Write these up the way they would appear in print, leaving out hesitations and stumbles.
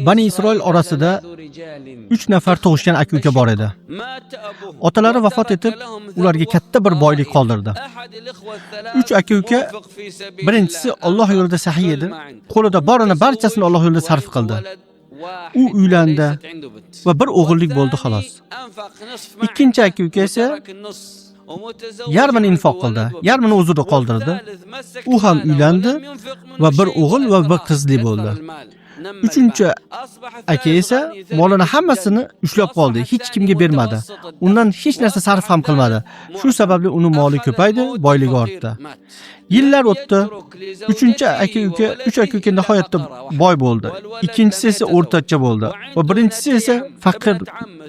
Bani Isroil orasida 3 nafar tug'ishgan aka-uka bor edi. Otalari vafot etib, ularga katta bir boylik qoldirdi. 3 aka-uka birinchisi Alloh yo'lida sahiy edi. Qo'lida borini barchasini Alloh yo'lida sarf qildi. U uylandi va bir o'g'illik bo'ldi xolos. Ikkinchi aka-uka esa yarmini infoq qildi, yarmini o'zida qoldirdi. U ham uylandi va bir o'g'il va bir qizli bo'ldi. Uchinchi aka esa molini hammasini ushlab qoldi, hech kimga bermadi. Undan hech narsa sarf ham qilmadi. Shu sababli uning moli ko'paydi, boyligi ortdi. Yillar o'tdi. Uchinchi aka-uka, 3 aka-uka nihoyatda boy bo'ldi. Ikkinchisi esa o'rtacha bo'ldi va birinchisi esa faqir,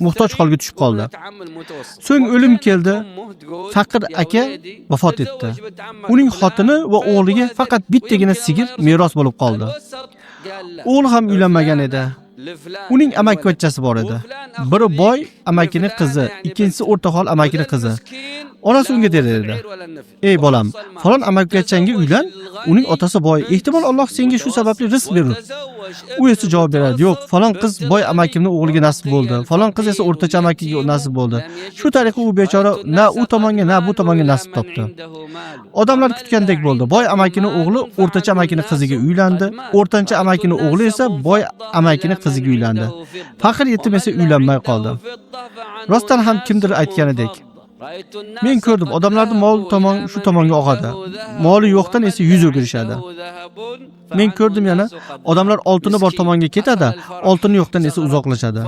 muhtoj holga tushib qoldi. So'ng o'lim keldi. Faqir aka vafot etdi. Uning xotini va o'g'liga faqat bittagina sigir meros bo'lib qoldi. O'g'il ham uylanmagan edi. Uning amakivachchasi bor edi. Biri boy amakining qizi, ikkinchisi o'rtahol amakining qizi. Onasi unga der edi: "Ey bolam, falon amakivachchangga uylan, uning otasi boy. Ehtimol Alloh senga shu sababli rizq berur." U esa javob beradi: "Yo'q, falon qiz boy amakimning o'g'liga nasib bo'ldi. Falon qiz esa o'rtacha amakiga nasib bo'ldi." Shu tariqa u bechora na u tomonga, na bu tomonga nasib topdi. Odamlar kutgandek bo'ldi. Boy amakining o'g'li o'rtacha amakining qiziga uylandi, o'rtancha amakining o'g'li esa boy amakining qiziga uylandi. Faqir yetim esa uylanmay qoldi. Rostdan ham kimdir aytganidek, men ko'rdim, odamlarning mol tomon shu tomonga og'adi. Moli yo'qdan esa yuz o'girishadi. Men ko'rdim yana, odamlar oltini bor tomonga ketadi, oltini yo'qdan esa uzoqlashadi.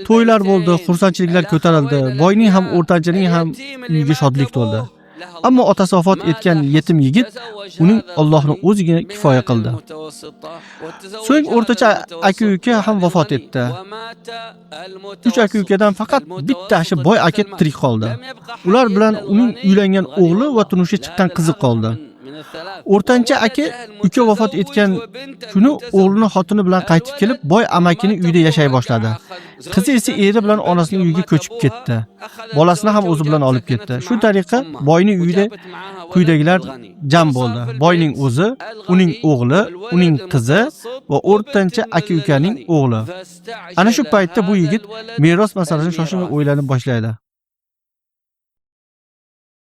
To'ylar bo'ldi, xursandchiliklar ko'tarildi. Boyning ham, o'rtanchaning ham uyiga shodlik to'ldi. Ammo otasi vafot etgan yetim yigit uning Allohning o'ziga kifoya qildi. So'ng o'rtacha aka-uka ham vafot etdi. 3 aka-ukadan faqat bittasi boy aka tirik qoldi. Ular bilan uning uylangan o'g'li va turmushga chiqqan qizi qoldi. O'rtancha aka vafot etgan kuni o'g'lining xotini bilan qaytib kelib, boy amakining uyida yashay boshladi. Qizi esa eri bilan onasining uyiga ko'chib ketdi. Bolasini ham o'zi bilan olib ketdi. Shu tariqa boyning uyida quyidagilar jam bo'ldi. Boyning o'zi, uning o'g'li, uning qizi va o'rtancha aka-ukaning o'g'li. Ana shu paytda bu yigit meros masalasini shoshilmay o'ylanib boshlaydi.